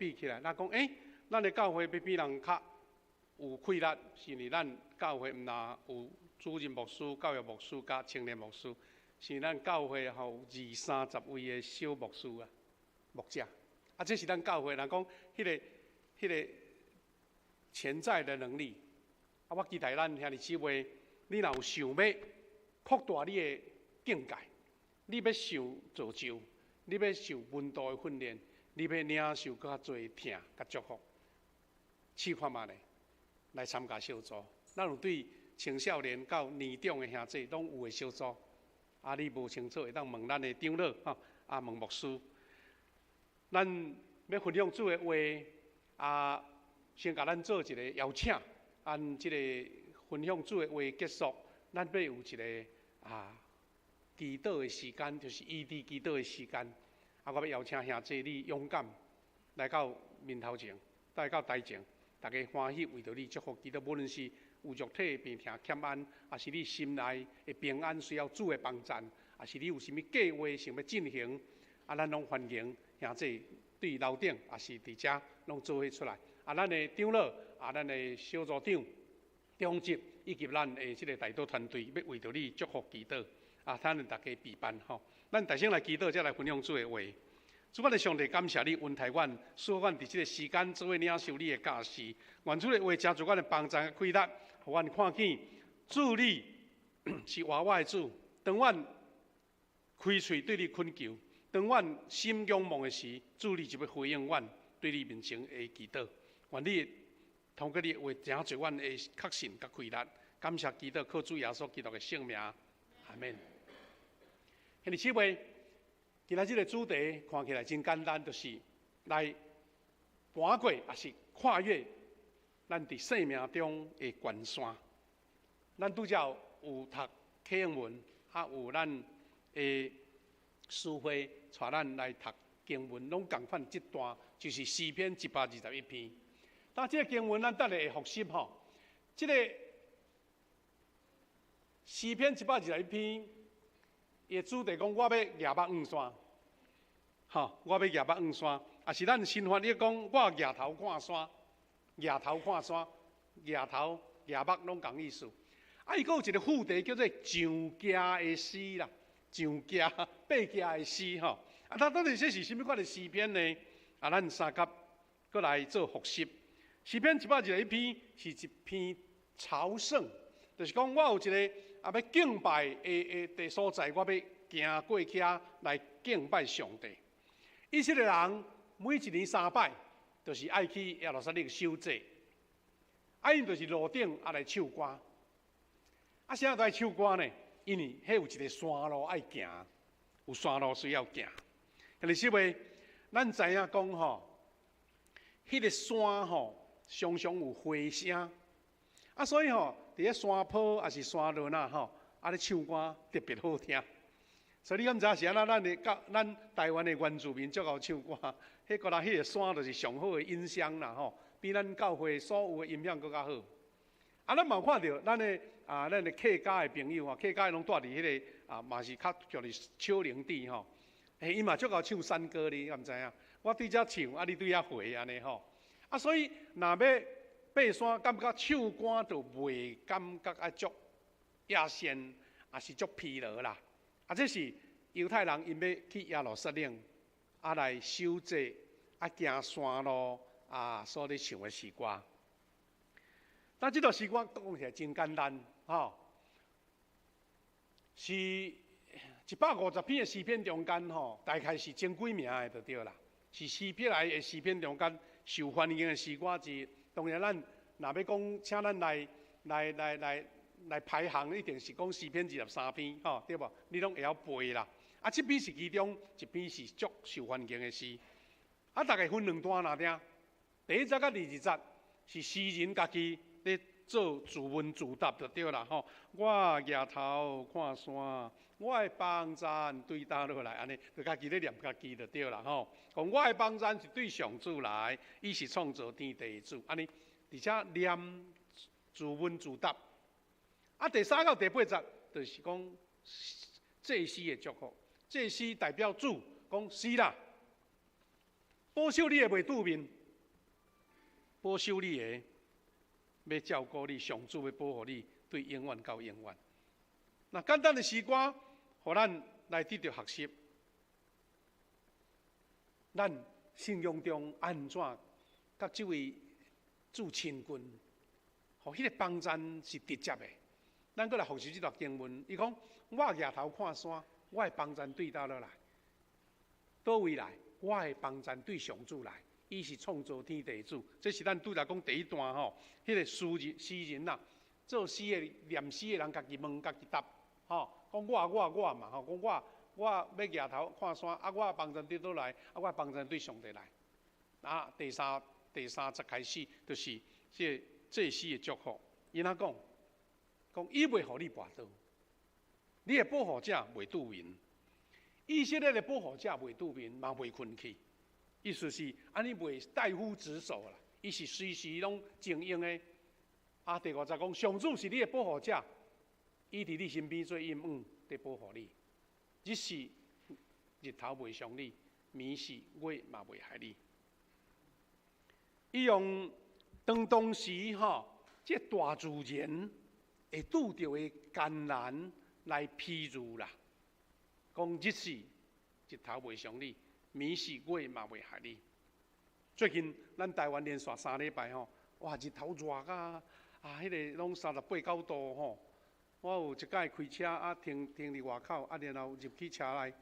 比起来，咱讲咱的教会要比人较有气力，是呢，咱教会毋但有主任牧师、教育牧师、甲青年牧师，是咱教会有20-30位的小牧师啊、牧者。啊，这是咱教会人讲迄个潜在的能力。啊，我期待咱兄弟姊妹，你若有想要扩大你的境界，你要受造就，你要受温度的训练，你要领受更较侪疼甲祝福，试看嘛咧，来参加小组。咱有对青少年到年长的兄弟拢有的小组。啊，你无清楚会当问咱的长老吼，啊问牧师。咱要分享主的话，啊，先甲咱做一个邀请，按即个分享主的话结束，咱要有一个祈祷的时间，就是异地祈祷的时间。啊，我要邀请兄弟你勇敢来到面头前，来到台前，大家欢喜为着你祝福祈祷，无论是有肉体病痛欠安，还是你心内的平安需要主的帮助，还是你有甚物计划想要进行，啊，咱拢欢迎兄弟对楼顶，也是伫遮拢做伙出来。啊，咱的长老，啊，咱的小组长、中级以及咱的即个带导团队，要为着你祝福祈祷。啊，咱大家备办吼。咱大先来祈祷，再来分享主的话。主，我的上帝感谢你恩待阮，使阮伫即个时间做伙领受你的教示。愿主的话加助阮的帮助开力，互阮看见主你是活我的主。当阮开喙对你恳求，当阮心仰望的时，主你就要回应阮对你面前的祈祷。愿你通过你的话加助阮的确信甲开力。感谢祈祷，靠主耶稣基督的圣名，阿门。兄弟姊妹，今仔日个主题看起来真简单，就是来搬过，也是跨越咱伫生命中的关山。咱拄则有读启英文，啊有咱的师会带咱来读经文，拢共款一段，就是诗篇121篇。但这个经文咱等下会复习吼，这个诗篇121篇。伊的主题讲，我要举目望山，吼，我要举目望山，也是咱新翻译讲，我举头看山，举头看山，举头举目拢同意思。啊，伊阁有一个副题叫做上架的诗啦，上架爬架的诗吼。啊，它到底这是甚物款的诗篇呢？啊，咱三甲阁来做复习。诗篇121篇是一篇朝圣，就是讲我有一个。啊，要敬拜的所在，我要行过去来敬拜上帝。以色列人每一年3摆，就是爱去耶路撒冷守祭，啊，因就是路顶来唱歌。啊，啥都爱唱歌呢？因为迄有一个山路爱行，有山路需要行。但是，因为咱知影讲吼，迄个山吼常常有回声。啊，所以吼，伫咧山坡还是山路呐吼，啊咧唱歌特别好听。所以你敢知是安怎？咱台湾的原住民足够唱歌，迄个人迄个山就是上好的音箱啦吼，比咱教会所有的音响更较好。啊，咱嘛有看到咱的客家的朋友吼，客家拢住伫迄个嘛是较叫做少林地吼，伊嘛足够唱山歌哩，敢知影？我对遮唱，啊你对遐回安尼吼。啊，所以若要爬山感觉唱歌就袂感觉足野仙，也是足疲劳啦。啊，这是犹太人因要去耶路撒冷，啊来守祭，啊行山路，所咧唱的诗歌。但这段诗歌讲起来真简单，吼，是150篇的诗篇中间吼，大概是千几名的就对啦。是诗篇来的诗篇中间受欢迎的诗歌之。当然，咱若要讲，请咱来排行，一定是讲诗篇23篇，吼，对无？你拢会晓背啦。啊，这篇是其中一篇是足受欢迎的诗。啊，大概分2段来听。第1节甲第2节是诗人家己咧做自问自答就对啦，吼。我举头看山，我的帮赞对倒落来，安尼就家己咧念家己就对啦，吼。讲我的帮赞是对上主来，伊是创造天地的主，安尼，而且念自问自答。啊，第3到第8节就是讲祭司的祝福，祭司代表主讲是啦，保守你的袂拄面，保守你的要照顾你，上主要保护你，对永远到永远。那简单的诗歌，互咱来得到学习，咱信仰中安怎甲这位主亲近，互迄个帮助是直接的。咱搁来复习这段经文，伊讲：我抬头看山，我的帮助对倒落来，倒位来？我的帮助对上主来，伊是创造天地主。这是咱拄才讲第一段吼，迄个诗人呐，做诗的念诗的人家己问家己答，吼，讲我嘛，吼，讲我要抬头看山，啊，我的帮助对倒来，啊，我的帮助对上帝来。啊，第三节开始就是这诗的祝福，因哪讲伊袂互你跋倒，你的保护者袂拄面。以色列的保护者袂拄面，嘛袂困去，意思是安尼袂怠忽职守啦。伊是随时拢精英的。啊，第五节讲，上主是你的保护者，伊伫你身边做阴影，伫保护你。日头袂伤你，暝时月嘛袂害你。伊用当时这大自然会拄到的艰难来譬喻啦。讲日头袂伤你，暝时月嘛袂害你。最近咱台湾连续3礼拜哇，日头热啊！迄个拢38、9度我有一摆开车停伫外口然后入去车内，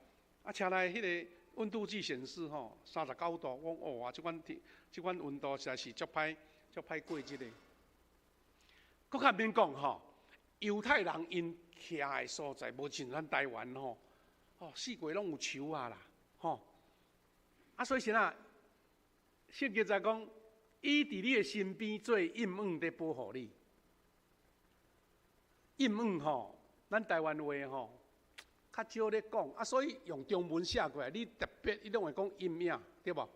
车内迄个温度计显示39度，我讲哇，即款温度实在是足歹过日的。搁较免讲犹太人因徛的所在，无像咱台湾四季拢有树啦，所以圣经在讲，伊伫你的身边做阴影在保护你。阴影咱台湾话较少咧讲，所以用中文写过来，你特别一定会讲阴影，对无？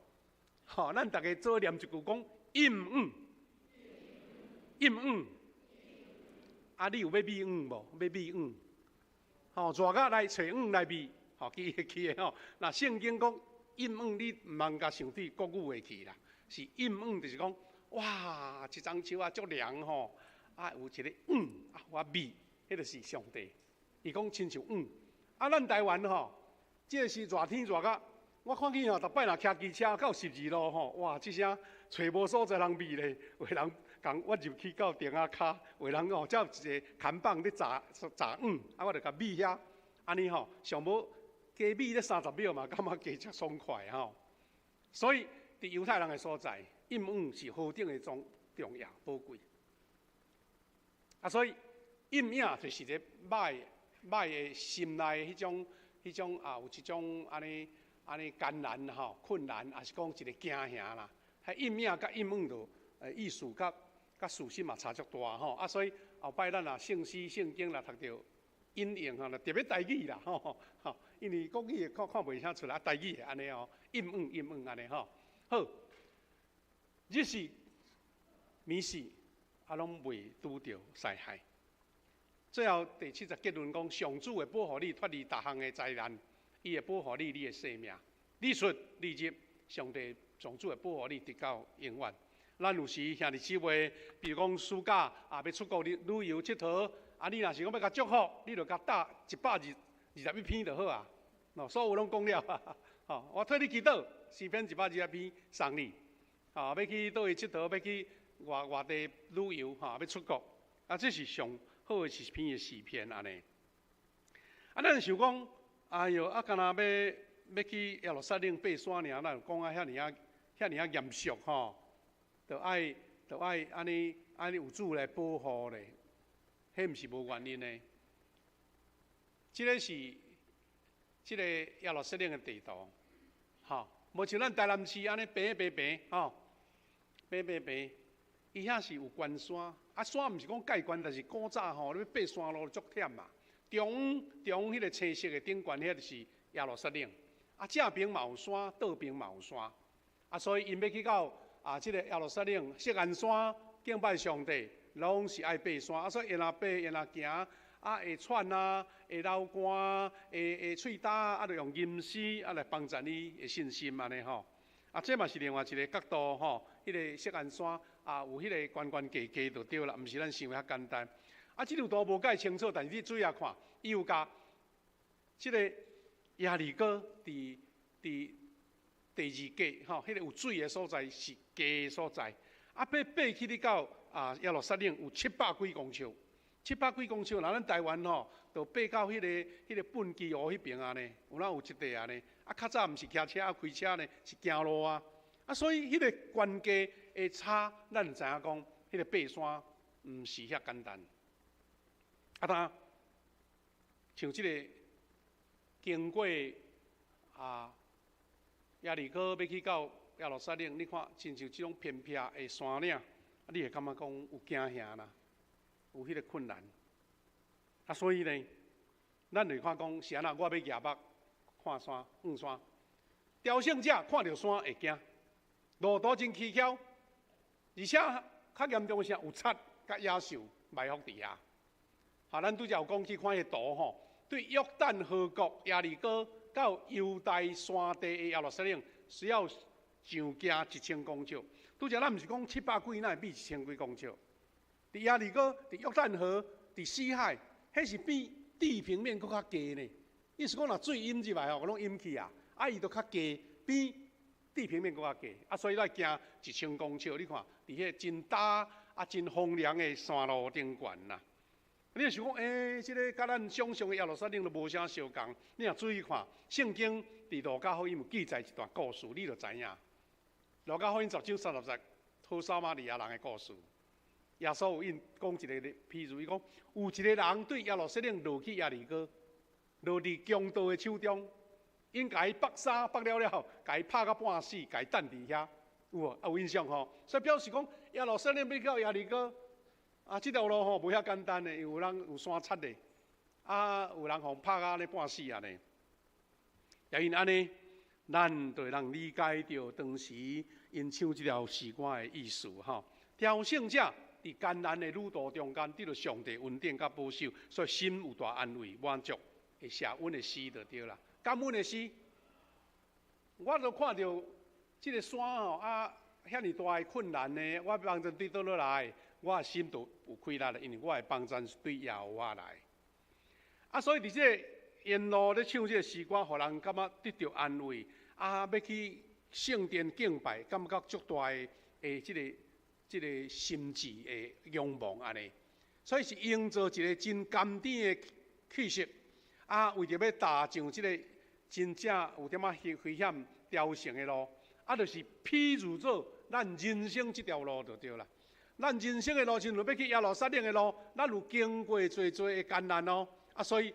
咱大家做念一句讲阴影，阴影。你有要美影无？要美影。热甲来找影来美，去的那圣经讲阴影，你毋通甲上对国语的去啦，是阴影，就是讲哇，一丛树足凉有一个我美，迄就是上帝。伊讲亲像咱台湾这是热天热甲，我看见逐摆若骑机车到12路哇，即声找无所在通美咧，有人讲我入去到顶仔骹，有人才有一个看板咧炸我就甲美遐，安尼上无加美咧30秒嘛，感觉加足爽快所以伫犹太人的所在，阴影是何等的重要宝贵。所以阴影就是一个歹的心内迄种有一种安尼艰难困难，也是讲一个惊吓啦。阴影甲阴影就意思甲事实嘛差足大所以后摆咱圣诗圣经读到引用就特别台语啦因为国语看袂啥出来，台语安尼阴影安尼好，日时暝时拢袂拄着灾害。最后第7节结论讲，上主会保护你脱离各项的灾难，伊会保护你的性命。你出你入，上主会保护你直到永远。咱有时兄弟姊妹，比如讲暑假要出国旅游佚佗，你若是讲要甲祝福，你就甲打121篇就好啊。所有拢讲了我替你祈祷，诗篇121篇送你。要去倒位佚佗，要去外地旅游要出国，这是上好的一篇的诗篇安尼。咱想讲，哎哟，敢若要去耶路撒冷爬山尔，咱讲遐尔严肃就爱安尼有主来保护咧，迄毋是无原因的。这个是耶路撒冷的地图，无像咱台南市安尼平，伊遐是有关山，山毋是讲介悬，但是古早你要爬山路足忝嘛。中迄个青色的顶悬，遐就是耶路撒冷。正边嘛有山，倒边嘛有山。所以因要去到这个耶路撒冷、锡安山敬拜上帝，拢是爱爬山。所以因若爬，因若行，会喘会流汗会喙焦就用吟诗来帮助你的信心安尼啊，这嘛是另外一个角度吼，迄个锡安山啊，有迄个悬悬低低就对啦，毋是咱想遐简单。啊，这张图无介清楚，但是你注意下看，伊有甲即个亚里哥伫第二界吼，迄个有水的所在是低的所在。啊，爬去你到耶路撒冷有700几公尺，700几公尺。那咱台湾吼，就爬到迄个畚箕湖迄边啊呢，有哪有一地啊呢？啊，较早毋是骑车啊，开车呢，是行路啊。啊，所以迄个悬低的差，咱知影讲，迄个爬山毋是遐简单。啊，当像即个经过亚里哥要去到耶路撒冷，你看，亲像即种偏僻的山岭，你会感觉讲有惊吓啦，有迄个困难。啊，所以呢，咱会看讲是安那，我要举目看山、望山。朝圣者看到山会惊，路途真蹊跷，而且较严重的是有贼甲野兽埋伏伫遐。咱拄则有讲去看迄图吼，对约旦河谷亚里哥到犹大山地的耶路撒冷，需要上行1000公尺。拄则咱毋是讲700几，那会比1000几公尺。伫亚里哥、伫约旦河、伫死海，迄是比地平面搁较低呢。意思讲，若水淹入来吼，拢淹去啊，伊就较低，比地平面搁较低。所以咱行1000公尺，你看，伫迄真大真荒凉的山路顶悬啦。你若想讲，即个甲咱想象的耶路撒冷都无啥相共。你若注意看，圣经伫路加福音有记载一段故事，你就知影。路加福音10章30节，讨撒玛利亚人的故事。耶稣有讲一个譬如，伊讲有一个人对耶路撒冷落去亚里哥，落伫强盗的手中，因甲伊绑衫绑了后，甲伊拍到半死，甲伊等伫遐，有无？有印象吼？所以表示讲耶路撒冷要到亚里哥。这条路吼无遐简单的，有人有山贼的，有人互拍啊，咧半死啊呢。也因安尼，咱就会人理解到当时因唱这条诗歌的意思吼。朝圣者伫艰难的旅途中间，得到上帝恩典甲保守，所以心有大安慰、满足，会写阮的诗就对啦。感恩的诗，我都看到这个山吼遐尼大的困难呢，我帮助对倒落来。我的心都有开力了，因为我的帮助是对耶和华来。所以伫这个沿路咧唱这个诗歌，互人感觉得到安慰。要去圣殿敬拜，感觉足大的这个心智的仰望安尼。所以是营造一个真甘甜的气息。为着要踏上这个真正有点危险雕成的路，就是譬如做咱人生这条路就对啦。咱人生的路程，要去耶路撒冷的路，咱有经过侪的艰难哦。所以，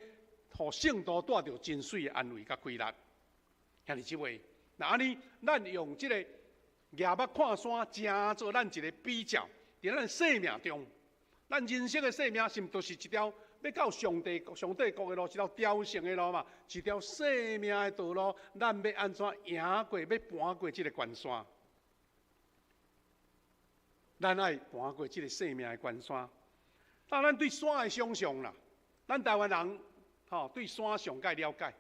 互圣徒带着真水的安慰甲开力。兄弟姊妹，那安尼，咱用这个举目看山，正做咱一个比较。伫咱生命中，咱人生的生命是毋都是一条要到上帝国的路，一条雕成的路嘛？一条生命的道路，咱要安怎行过，要搬过这个关山？咱爱搬过这个生命的关山。当咱对山的想象啦，咱台湾人对山上界了解，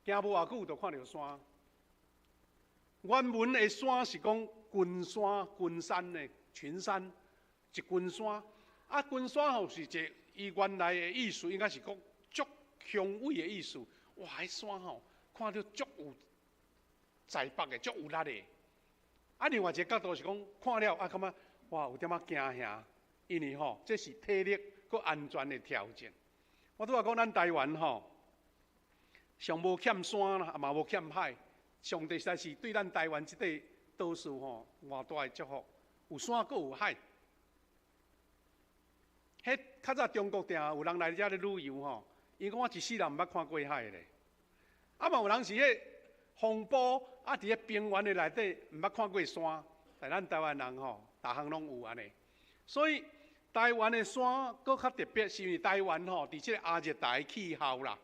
行无偌久就看到山。原文的山是讲群山、群山的群山，一群山。群山是一伊原来的意思，应该是讲足雄伟的意思。哇，迄山看到足有才北的，足有力的。另外一个角度是讲，看了感觉哇有点惊吓，因为这是体力佮安全的条件。我拄仔讲咱台湾上无欠山啦，嘛无欠海，上帝实在是对咱台湾这块岛屿偌大的祝福，有山佮有海。迄较早中国定有人来遮咧旅游因讲我一世人毋捌看过海咧。嘛有人是迄风暴伫咧平原的内底毋捌看过山，但咱台湾人逐项拢有安尼。所以台湾的山佫较特别，是因为台湾伫即个亚热带气候啦，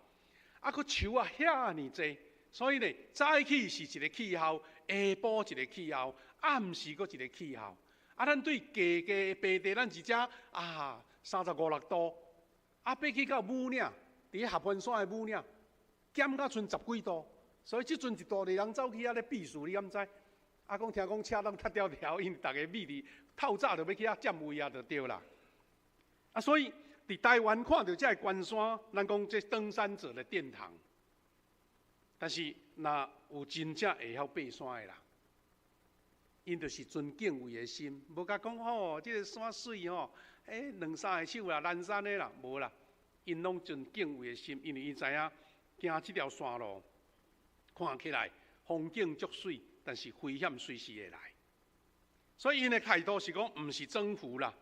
佫树遐尼济，所以呢早起是一个气候，下晡一个气候，暗时佫一个气候。咱对低的平地，咱是遮35、6度，爬去到武岭，伫合欢山的武岭，减到剩10几度，所以即阵一大堆人走去遐咧避暑，你敢知？啊，讲听讲车拢塌条条，因大家秘伫透早就要去遐占位啊，就对啦。啊，所以伫台湾看到这关山，咱讲这登山者的殿堂。但是，若有真正会晓爬山的人，因就是尊敬畏的心，无甲讲吼，这个山水吼，两三个手啦，南山的啦，无啦，因拢尊敬畏的心，因为因知影行这条山路，看起来风景足水，但是危险随时会来。所以因的态度是讲，毋是征服啦，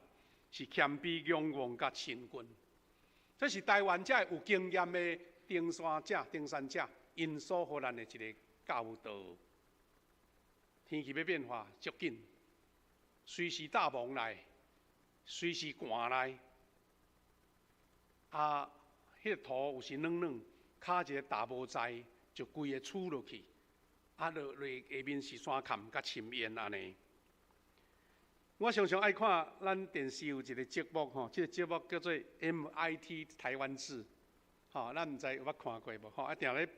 是谦卑、仰望甲亲近。这是台湾遮有经验的登山者。因所予咱的一个教导，天气要变化足紧，随时大风来，随时寒来。啊，迄个土有时软软，卡一个大无在，就规个杵落去。啊，落下面是山坎甲深烟安尼。我常常爱看咱电视有一个节目吼，这个节目叫做 MIT 台湾志。吼，咱毋知有捌看过无？吼，啊，定咧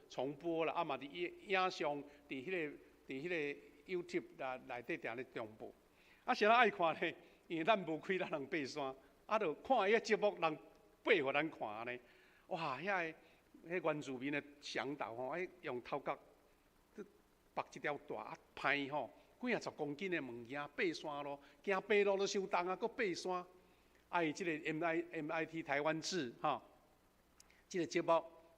重播啦，啊嘛伫影像，伫迄个 YouTube 内底定咧重播。啊，谁人爱看呢？因为咱无开咱人爬山，啊，就看迄个节目，人爬互咱看安尼。哇，迄原住民的向导吼，用头壳绑一条大啊歹吼，几10公斤的物件爬山咯，行爬路都伤重啊，搁爬山。啊，伊即个 MIT 台湾志吼。这个节目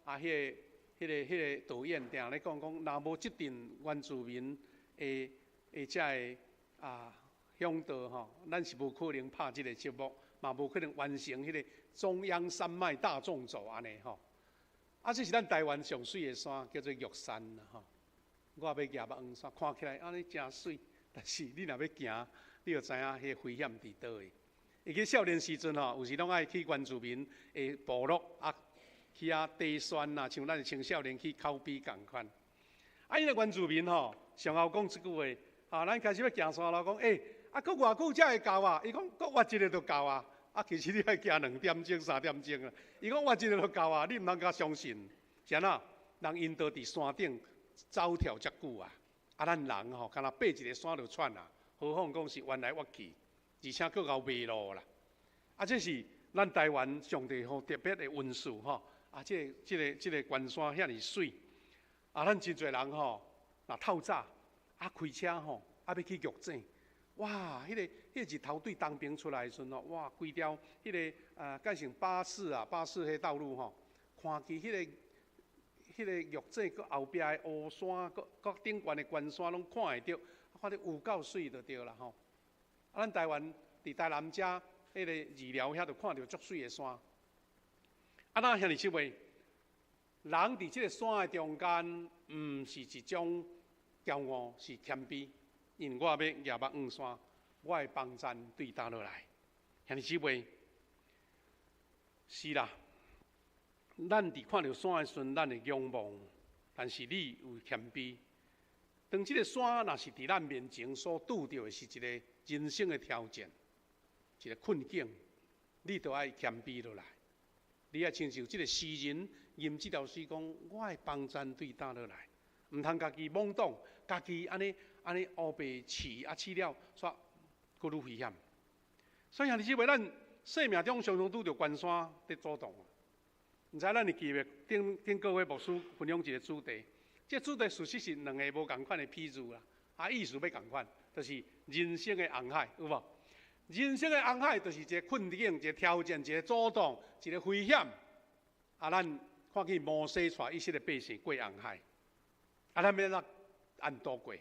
啊，迄个导演定咧讲，若无即阵原住民的这个向导吼，咱是无可能拍即个节目，嘛无可能完成迄个中央山脉大纵走安尼吼。啊，这是咱台湾上水的山，叫做玉山啦吼。我要行目黄山，看起来安尼真水，但是你若要行，你就知影迄个危险伫倒的。伊去少年时阵吼，有时拢爱去原住民的部落啊。去啊，地酸呐，像咱青少年去考比共款。啊，因个原住民吼，上后讲一句话，咱开始要行山路，讲搁偌久才会到啊？伊讲，搁活一个就到啊。啊，其实你要行2点钟、3点钟啊。伊讲活一个就到啊，你毋通甲相信。是安怎？人因都伫山顶走跳遮久啊。啊，咱人吼，敢若爬一个山就喘啊，何况讲是弯来弯去，而且搁后迷路啦。啊，这是咱台湾上帝吼特别的恩赐吼。啊，这个关山遐尼水，啊，咱真侪人吼，若透早啊开车吼，啊要去玉井，哇，迄个日头对东边出来的时阵吼，哇，规条迄个改成巴士迄道路吼，看去迄个玉井佮后壁的乌山，佮顶悬的关山拢看会到，看得有够水就对啦吼。啊，咱台湾伫台南遮迄个二寮遐就看到足水的山。啊，咱遐尼即位，人伫即个山的中间，毋是一种骄傲，是谦卑。因为我要举目望山，我的帮山对倒落来。遐尼即位，是啦。咱伫看到山的时阵，咱会仰望，但是你有谦卑。当即个山若是伫咱面前所拄着的是一个人生的挑战，一个困境，你都爱谦卑落来。你要亲像即个诗人吟即条诗讲，我的帮山对倒落来，毋通家己懵懂，家己安尼黑白饲啊饲了，煞佫愈危险。所以兄弟姊妹，咱生命中常常拄着关山在阻挡。毋知咱会记袂？顶各位牧师分享一个主题，这主题事实是2个无共款的譬如啦，意思要共款，就是人生的红海，有无？人生的红海就是一个困境、一个挑战、一个阻挡、一个危险。咱看见摩西带以色列百姓过红海，咱要怎安度过？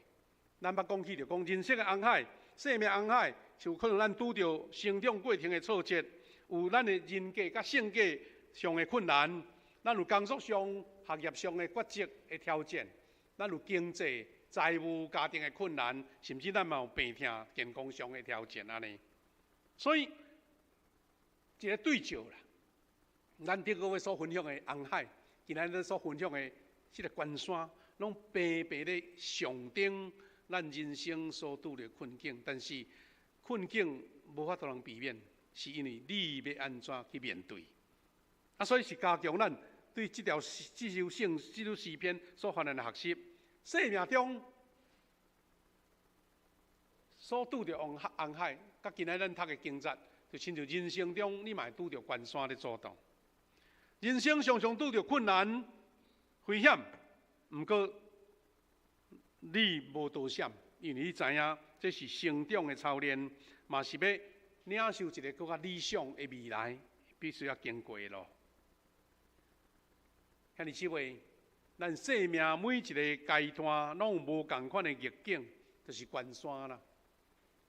咱捌讲起就讲人生的红海、生命红海，就可能咱拄着成长过程的挫折，有咱的人格甲性格上的困难，咱有工作上、学业上的抉择的挑战，咱有经济、财务、家庭的困难，甚至咱嘛有病痛、健康上的挑战安尼。所以，一个对照啦，咱顶个月所分享的红海，今仔日所分享的这个关山，拢白白的象征咱人生所拄的困境。但是困境无法度通避免，是因为你要安怎去面对。所以是加强咱对这首诗篇所犯的学习。生命中所拄着红海，甲今仔咱读的经节，就亲像人生中你嘛会拄着关山咧阻挡。人生常常拄着困难、危险，毋过你无多闪，因为你知影这是成长的操练，嘛是要领受一个更较理想的未来，必须要经过咯。遐尼姊妹，咱生命每一个阶段，拢有无共款的逆境，就是关山啦。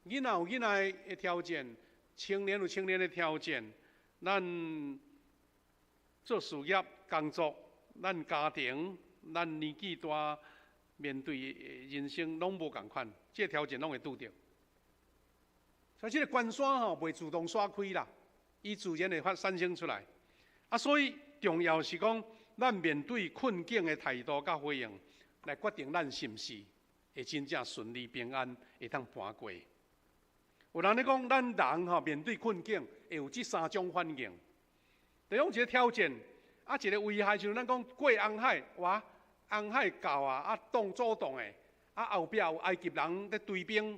囡仔有囡仔的挑战，青年有青年的挑战，咱做事业、工作，咱家庭，咱年纪大，面对人生拢无共款，这挑战拢会拄着。所以这个关山吼，袂自动刷开啦，伊自然会产生出来。所以重要是讲，咱面对困境的态度甲回应，来决定咱是毋是会真正顺利平安，会当搬过。有人咧讲，咱人吼面对困境会有这三种反应。第一个挑战，一个危害，就是咱讲过红海，哇，红海到挡阻挡的，后壁有埃及人咧追兵，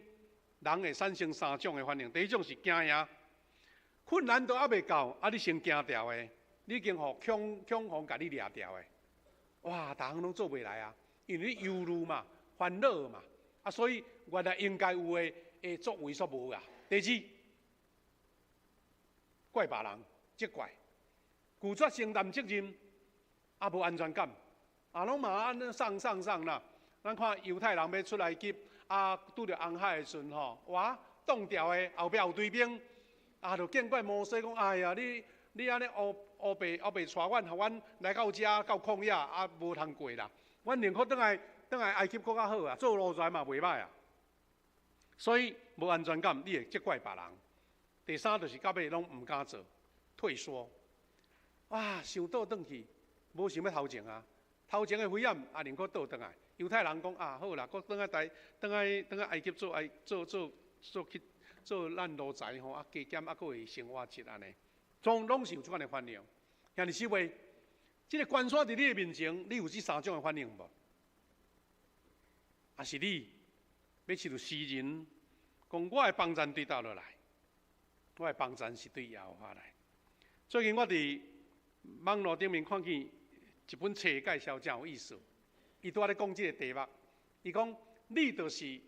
人会产生三种的反应。第一种是惊呀，困难都还未到，你先惊掉的，你已经互恐慌甲你掠掉的，哇，逐项拢做袂来啊，因为你忧虑嘛、烦恼嘛，所以原来应该有的。会作为所无啊。第二，怪别人，责怪，拒绝承担责任，无安全感，拢嘛安尼送啦。咱看犹太人要出来劫，拄着红海的时阵吼，哇，挡掉的后壁有追兵，就见怪摩西讲，哎呀，你安尼乌白带阮，互阮来到遮到旷野，无通过啦。阮宁可倒来埃及更较好啊，做奴才嘛袂歹啊。所以无安全感，你会责怪别人。第三就是到尾拢唔敢做，退缩。哇，想倒转去，无想要头前啊！头前的危险宁可倒转来。犹太人讲好啦，搁倒来埃及做咱奴才吼，加减搁会生活节安尼，拢是有这款的反应。兄弟姊妹，这个关山伫你的面前，你有这三种的反应无？还是你？要亲像诗人讲，我的帮助对倒落来，我的帮助是对耶和华来。最近我伫网络顶面看见一本册介绍，真有意思。伊拄仔咧讲即个题目，伊讲你就是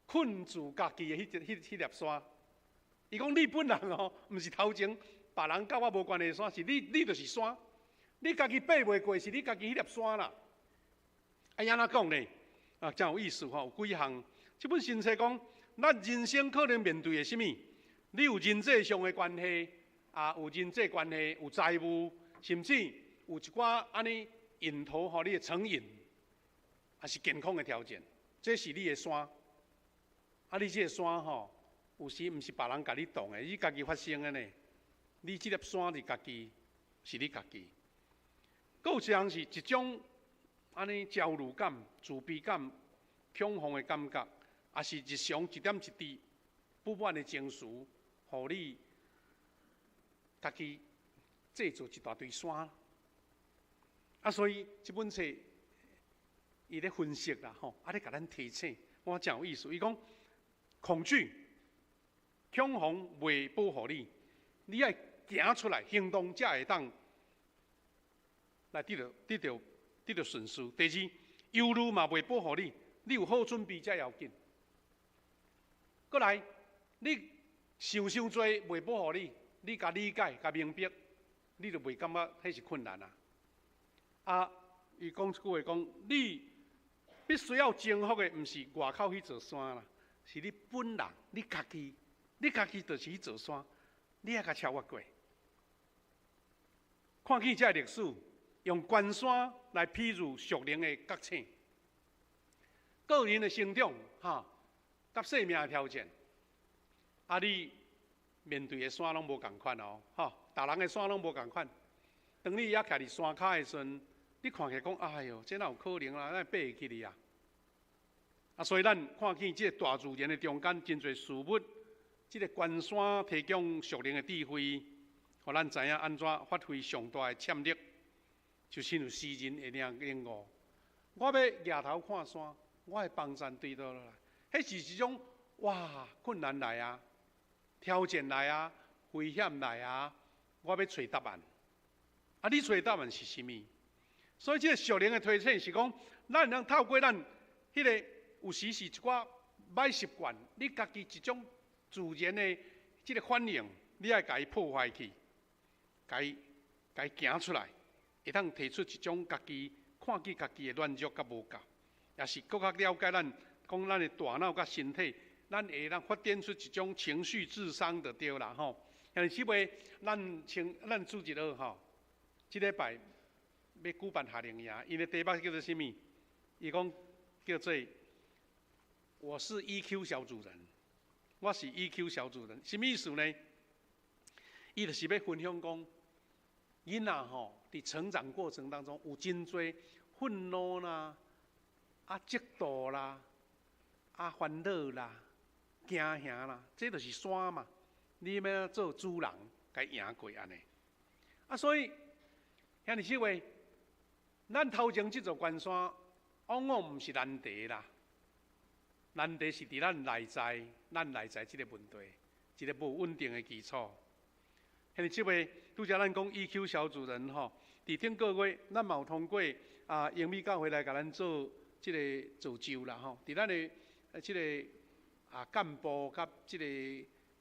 困住家己的迄粒山。伊讲你本人毋是头前别人甲我无关系的山，是你就是山。你家己爬袂过，是你家己迄粒山啦。安怎讲呢？真有意思有几项。这本新册讲，咱人生可能面对的什么？你有人际上的关系，有人际关系，有债务，甚至有一寡安尼引头你的成瘾，还是健康的条件，这是你的山。你这个山有时毋是别人甲你动的，你家己发生的呢。你这粒山是家己，是你家己。佫有一项是一种安尼焦虑感、自卑感、恐慌的感觉。也是日常一点一滴不满的情绪，互你家己制造一大堆山。所以这本册伊咧分析啦，咧甲咱提醒，我真有意思。伊讲恐惧、恐慌袂保护你，你要行出来行动，才会当来得到顺遂。第二，忧虑嘛袂保护你，你有好准备才要紧。过来，你想伤多袂保护你，你甲理解、甲明白，你就袂感觉迄是困难啊。伊讲一句话讲，你必须要征服的，毋是外口去座山啦，是你本人，你家己就是去座山，你要甲超越过。看见这历史，用关山来譬如属灵的觉醒，个人的成长，甲生命的挑战，你面对的山拢无共款逐人的山拢无共款。当你遐徛伫山骹的时阵，你看起来讲，哎哟，这哪有可能啦？咱爬会起哩啊！所以咱看见这个大自然的中间，真侪事物，这个关山提供属灵的智慧，互咱知影安怎发挥上大的潜力，就亲像诗人会领悟。我要抬头看山，我的帮助对倒落来。迄是一种哇，困难来啊，挑战来啊，危险来啊，我要找答案。啊，你找答案是啥物？所以这个属灵的推荐是讲，咱能透过咱迄个有时是一寡歹习惯，你家己一种自然的这个反应，你爱甲伊破坏去，甲伊行出来，会当提出一种家己看见家己的软弱甲无够，也是更加了解咱讲咱的大脑甲身体，咱会当发展出一种情绪智商就对啦吼。像是为咱主日学吼，即礼拜要举办夏令营，因为题目叫做啥物？伊讲叫做我是 EQ 小主人，我是 EQ 小主人，什么意思呢？伊就是要分享讲，囡仔吼伫成长过程当中有真多愤怒啦、嫉妒啦、烦恼啦、惊吓啦，这就是山嘛。你要做主人，该赢过安尼。所以兄弟姊妹，咱头前这座关山，往往毋是难题啦。难题是伫咱内在这个问题，一个无稳定的基础。兄弟姊妹，拄则咱讲 EQ 小主人吼，伫顶个月咱嘛有通过英美教会来甲咱做这个造就啦吼，伫咱的这个干部甲这个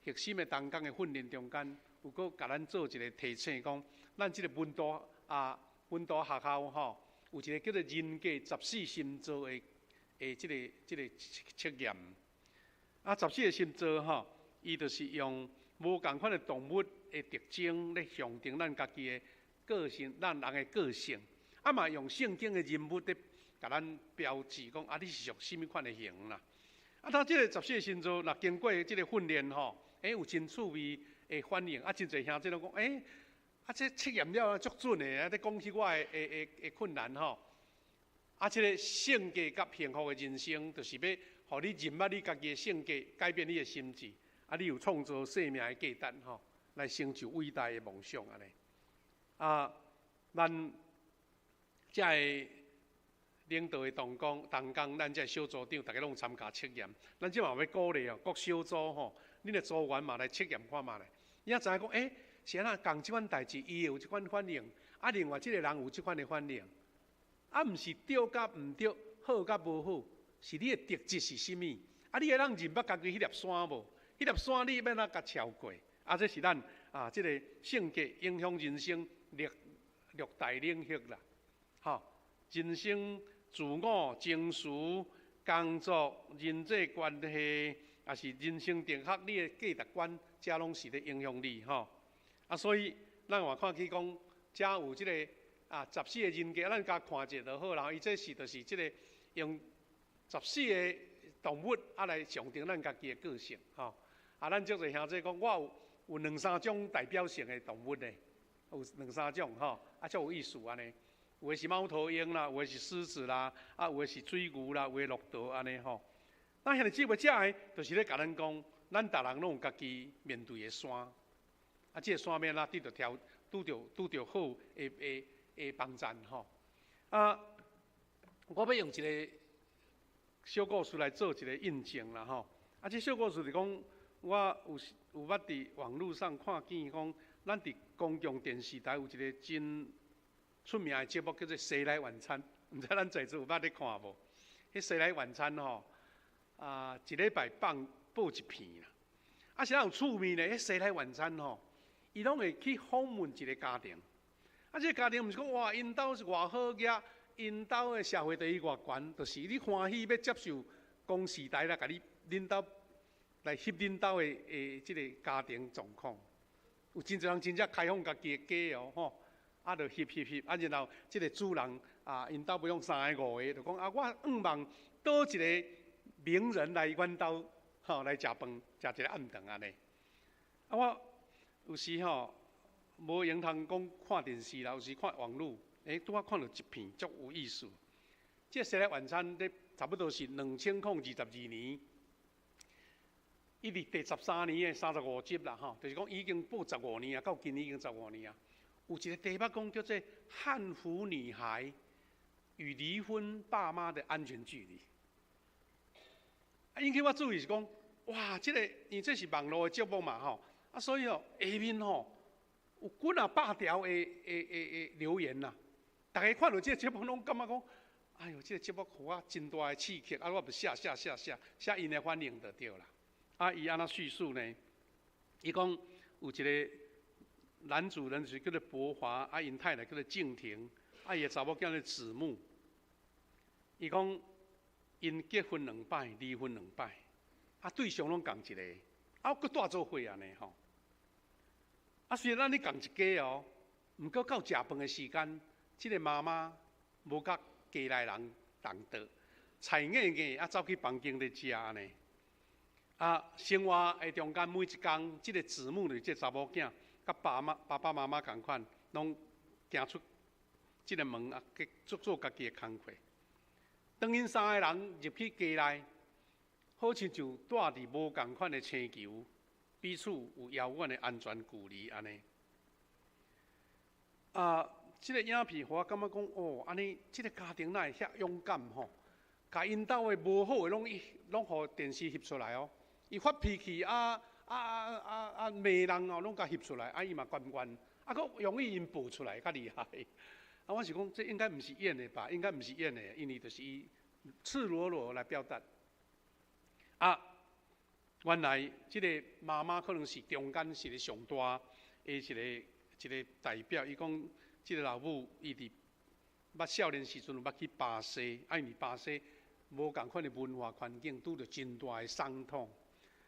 核心的同工的训练中间，有搁甲咱做一个提醒，讲咱这个文大学校吼，有一个叫做人格14星座的这个测验。14个星座吼，伊就是用无共款的动物的特征来象征咱家己的个性，咱人的个性。嘛用圣经的人物咧，甲咱标志讲你是属什么款的型啦。他这个14个星座，若经过这个训练吼，有真趣味的反应。真侪兄弟都讲，这测验了足准的，咧讲起我的困难吼。这个性格甲幸福的人生，就是要互你认捌你家己的性格，改变你的心智。你有创造生命的价值吼，来成就伟大的梦想安尼。咱这个领导的同工，咱这小组长，大家拢参加测验。咱即嘛要鼓励各小组吼，恁的组员嘛来测验看嘛咧。伊知影讲，是安那共即款代志，伊有即款反应，另外即个人有即款的反应，毋是对甲毋对，好甲无好，是你的特质是啥物？你会当认捌家己迄粒山无？迄粒山你要哪甲超过？这是咱即个性格影响人生六大领域啦。人生、自我、情绪、工作、人际关系，也是人生定格你的价值观，这拢是咧影响你所以咱话看去讲，遮有即个14个人格，咱甲看者就好啦。伊这是就是即个用14个动物来象征咱家己的个性咱足侪兄弟讲，我有2-3种代表性的动物呢，有2-3种足有意思安尼。有的是猫头鹰啦，有的是狮子啦，有的是水牛啦，有的骆驼安尼咱现在姊妹遮个，就是咧甲咱讲，咱逐人拢有家己面对的山，这个山面拄着好的帮站我要用一个小故事来做一个印证啦这小故事是讲。我有捌伫网络上看见讲，咱伫公共电视台有一个真出名的节目，叫做《谁来晚餐》，毋知咱在座有捌咧看无？迄《谁来晚餐》一礼拜播一片啦。是有趣味咧，迄《谁来晚餐》伊拢会去访问一个家庭。这个家庭毋是讲哇，因兜是偌好个，因兜的社会地位偌悬，就是你欢喜要接受公视台来甲恁兜。来翕恁兜的即个家庭状况，有真侪人真正开放家己的家就翕，然后即个主人因兜不用3个5个，就讲我望倒一个名人来阮兜来食饭，食一个暗顿安尼。我有时无闲通讲看电视啦，有时看网络，拄仔看到一片足有意思。即个《谁来晚餐》咧，差不多是2022年。伊伫第13年的35集啦，就是讲已经播15年啊，到今年已经15年啊。有一个题目讲叫做《汉服女孩与离婚爸妈的安全距离》。引起我注意是讲，哇，因为这是网络的节目嘛吼，啊，所以哦下面吼有几啊百条的留言呐，大家看到这个节目拢感觉讲，哎呦，这个节目互我真大的刺激，啊，我不写因的反应就对啦。啊，伊安那叙述呢？伊讲有一个男主人是叫做博华，啊，因太太叫做静婷，啊，伊个查某叫做子木。伊讲因结婚2摆，离婚2摆，啊，对象拢共一个，啊，佫带做伙安尼吼。啊，虽然咱咧共一家哦，毋过到食饭的时间，即个妈妈无甲家内人同桌，菜硬硬啊，走去房间咧食安尼。啊，生活的中间每一工，即个子母呢，即个查某囝，甲爸爸妈妈共款，拢行出即个门啊，做家己的工课。当因3个人入去家内，好亲像住伫无共款的星球，彼此有遥远的安全距离安尼。啊，即个影片，互我感觉讲，哦，安尼，即个家庭哪会遐勇敢吼？甲因兜的无好的拢互电视翕出来哦。伊发脾气骂人哦，拢甲翕出来，啊伊嘛关，啊佫容易因报出来，较厉害。啊，我是讲，这应该毋是演的吧？应该毋是演的，因为就是伊赤裸裸来表达。啊，原来即个妈妈可能是中间是个上大的一个代表。伊讲，即个老母伊伫少年时阵捌去巴西，因为巴西无共款的文化环境，拄着真大的伤痛。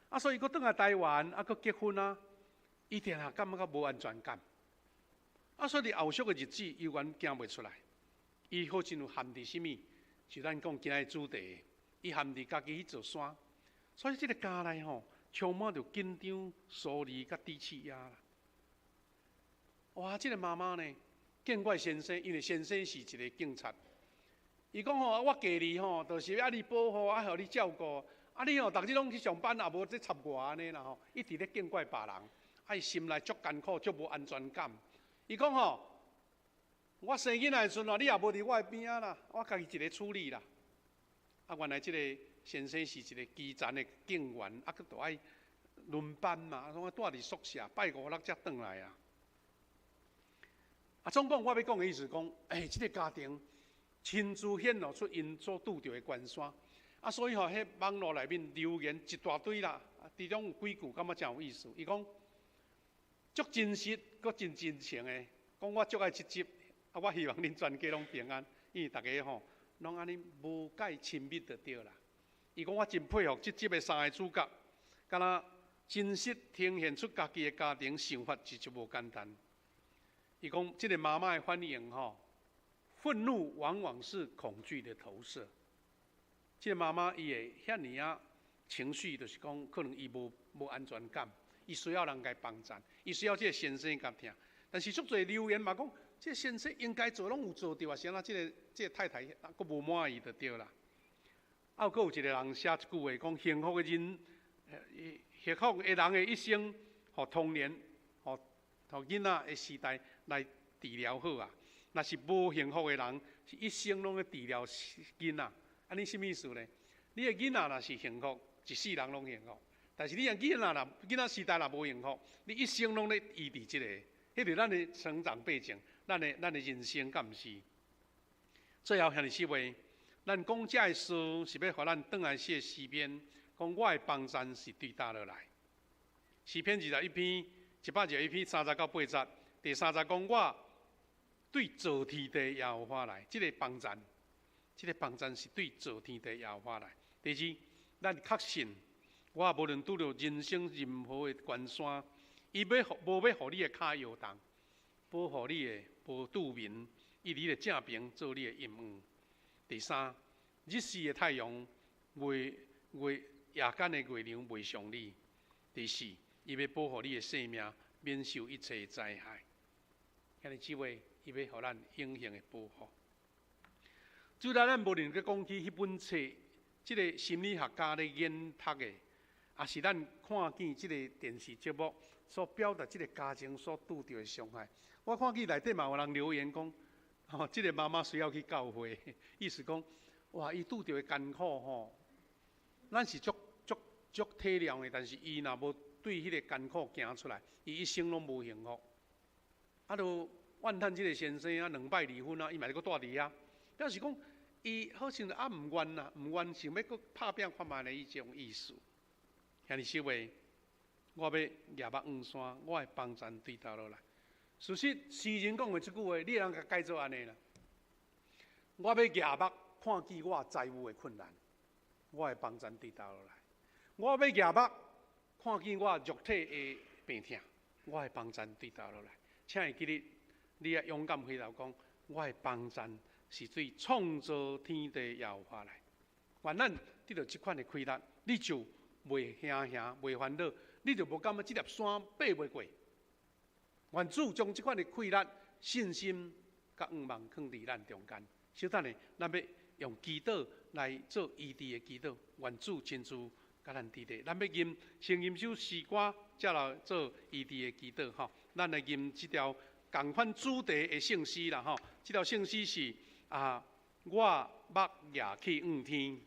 啊，所以佫转来台湾，啊，佫结婚啊，伊定下感觉无安全感。啊，所以伫后续的日子，伊完行袂出来。伊好像有陷伫什么？就咱讲今日主题，伊陷伫家己去做山。所以即个家内吼，充满着紧张、疏离甲低气压啦。哇，即个妈妈呢，见怪先生，因为先生是一个警察。伊讲吼，我家里吼，就是要你保护，啊，互你照顾。啊，你逐日拢去上班，也无在插我安尼啦吼，一直咧见怪别人，啊，伊心内足艰苦，足无安全感。伊讲吼，我生囡仔的时阵哦，你也无伫我的边仔啦，我家己一个处理啦。啊，原来即个先生是一个基层的警员，啊，佫都爱轮班嘛，拢爱住伫宿舍，拜5、6才转来啊。啊，总共我要讲的意思讲，即个家庭亲自显露出因所拄着的关山。啊，所以吼，迄网络内面留言一大堆啦，其中有几句感觉真有意思。伊讲足真实，阁真情的，讲我足爱这集，啊，我希望恁全家拢平安，因为大家吼拢安尼无介亲密就对啦。伊讲我真佩服这集的3个主角，敢若真实呈现出家己的家庭想法，是就无简单。伊讲这个妈妈的反应吼，愤怒往往是恐惧的投射。即个妈妈伊会遐尼啊情绪，就是讲可能伊无安全感，伊需要人家帮衬，伊需要即个先生甲听。但是足侪留言嘛讲，即个先生应该做拢有做到啊，是安怎即个太太佫无满意就对啦。啊，佫有一个人写一句话讲，幸福的人，幸福的人的一生，互童年，互囡仔的时代来治疗好啊。若是无幸福的人，是一生拢咧治疗囡仔。安尼什么意思呢？你的囡仔若是幸福，一世人拢幸福；但是你的囡仔时代若无幸福，你一生拢咧医治即个，迄是咱的成长背景，咱的人生，敢毋是？最后向你说话，咱讲这的事是要互咱转来写诗篇，讲我的帮衬是对倒落来。诗篇21篇121篇30到80，第30讲我对造天地耶和华来，即个帮衬。这个帮衬是对造天地耶和华来。第二，咱确信，我无论拄着人生任何的关山，伊无要互你的脚摇动，保护你的无拄面，以你的正平做你的阴影。第三，日时的太阳夜间的月亮袂伤你。第四，伊要保护你的性命，免受一切灾害。今日即位，伊要互咱永恒的保护。主要咱无论去讲起迄本册，即个心理学家咧研读的，也是咱看见即个电视节目所表达即个家庭所拄着的伤害。我看见内底嘛有人留言讲，吼，即个妈妈需要去教会，意思讲，哇，伊拄着的艰苦吼，咱是足足体谅的，但是伊若无对迄个艰苦行出来，伊一生拢无幸福。啊，就怨叹即个先生啊，2摆离婚啊，伊嘛咧搁住伫遐，表示讲伊好像啊毋愿啦，毋愿想要搁拍拼看卖的迄种意思。兄弟姊妹，我要夜目黄山，我的帮山对倒落来。事实诗人讲的即句话，你通甲改做安尼啦。我要夜目看见我财务的困难，我的帮山对倒落来。我要夜目看见我肉体的病痛，我的帮山对倒落来。请会记得，你要勇敢回答讲，我的帮山是对创造天地耶和华来。愿咱得到即款的开力，你就袂兄兄，袂烦恼，你就无感觉即粒山爬袂过。愿主将即款的开力、信心、甲愿望放伫咱中间。小等下，咱要用祈祷来做医治的祈祷。愿主亲自甲咱治理。咱要先吟首诗歌，才来做医治的祈祷吼。咱来吟即条共款主题的圣诗啦吼。即条圣诗是我目夜去望天。